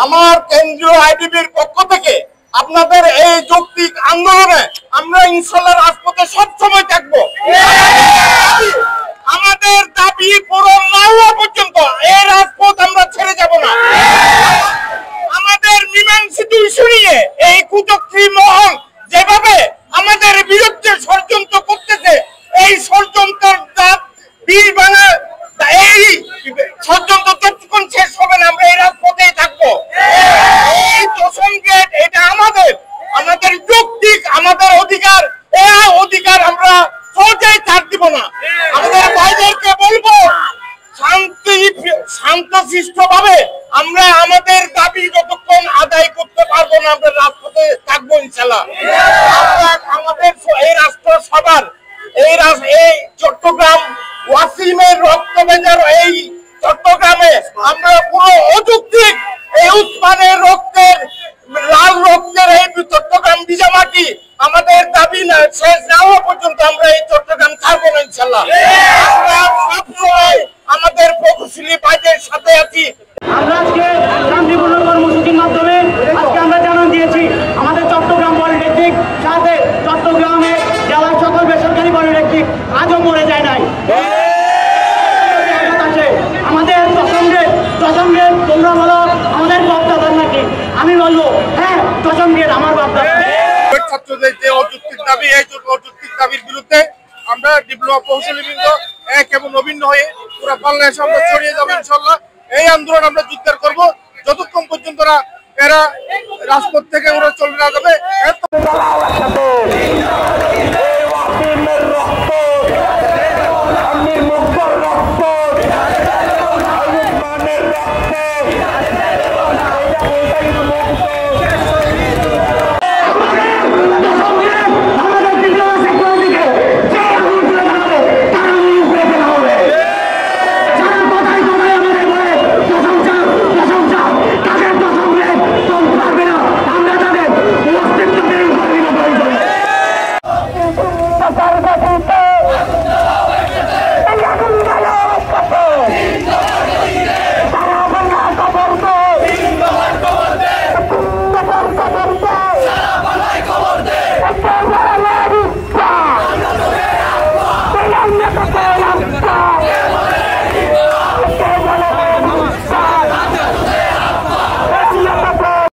আমার কেন্দ্রীয় আইডিবির পক্ষ থেকে আপনাদের এই যৌক্তিক আন্দোলনে আমরা ইনশাআল্লাহ রাজপথে সবসময় থাকবো। আমাদের দাবি পূরণ না হওয়া পর্যন্ত এই রাজপথ আমরা ছেড়ে যাব না। আমাদের মীমাংসিত ইস্যু নিয়ে এই কুচক্রী মহল যেভাবে আমাদের বিরুদ্ধে ষড়যন্ত্র করতেছে, এই ষড়যন্ত্রের বীর বাংলা এই ষড়যন্ত্র যতক্ষণ শেষ হবে না আমরা এই রাজপথেই থাকবো। এই দশম গেট এটা আমাদের যৌক্তিক আমাদের অধিকার, এই অধিকার আমরা সহজেই ছাড় দিব না। আমাদের ভাইদেরকে বলবো শান্তশিষ্ট ভাবে আমরা আমাদের দাবি যতক্ষণ আদায় করতে পারবো না আমরা রাজপথে থাকবো ইনশাআল্লাহ। আমাদের এই রাষ্ট্র সবার এই চট্টগ্রাম ওয়াসিমের রক্ত ভেজার এই চট্টগ্রামে আমরা পুরো অযৌক্তিক এই উসমানের রক্তের লাল রক্তের এই চট্টগ্রাম ভিজামাটি আমাদের দাবি না শেষ না হওয়া পর্যন্ত আমরা এই চট্টগ্রাম ছাড়বো না ইনশাআল্লাহ। আমরা সবসময় আমাদের প্রকৌশলী ভাইদের সাথে আছি। আমরা আজকে শান্তিপূর্ণ কর্মসূচির মাধ্যমে আজকে আমরা জানান দিয়েছি আমাদের চট্টগ্রাম পলিটেকনিক সাথে চট্টগ্রামে জেলার সকল বেসরকারি পলিটেকনিক আজও মরে যায় নাই। আমাদের দশম গেট তোমরা বলো আমাদের বাপদাদার নাকি? আমি বলবো হ্যাঁ, দশম গেট আমার বাপদাদা। ছাত্রদের যে অযৌক্তিক দাবি, এই অযৌক্তিক দাবির বিরুদ্ধে আমরা ডিপ্লোমা প্রকৌশলীবৃন্দ এক এবং অভিন্ন হয়ে পুরো বাংলাদেশে আমরা ছড়িয়ে যাবো ইনশাআল্লাহ। এই আন্দোলন আমরা জোরদার করব যতক্ষণ পর্যন্ত এরা রাজপথ থেকে ওরা চলে না যাবে।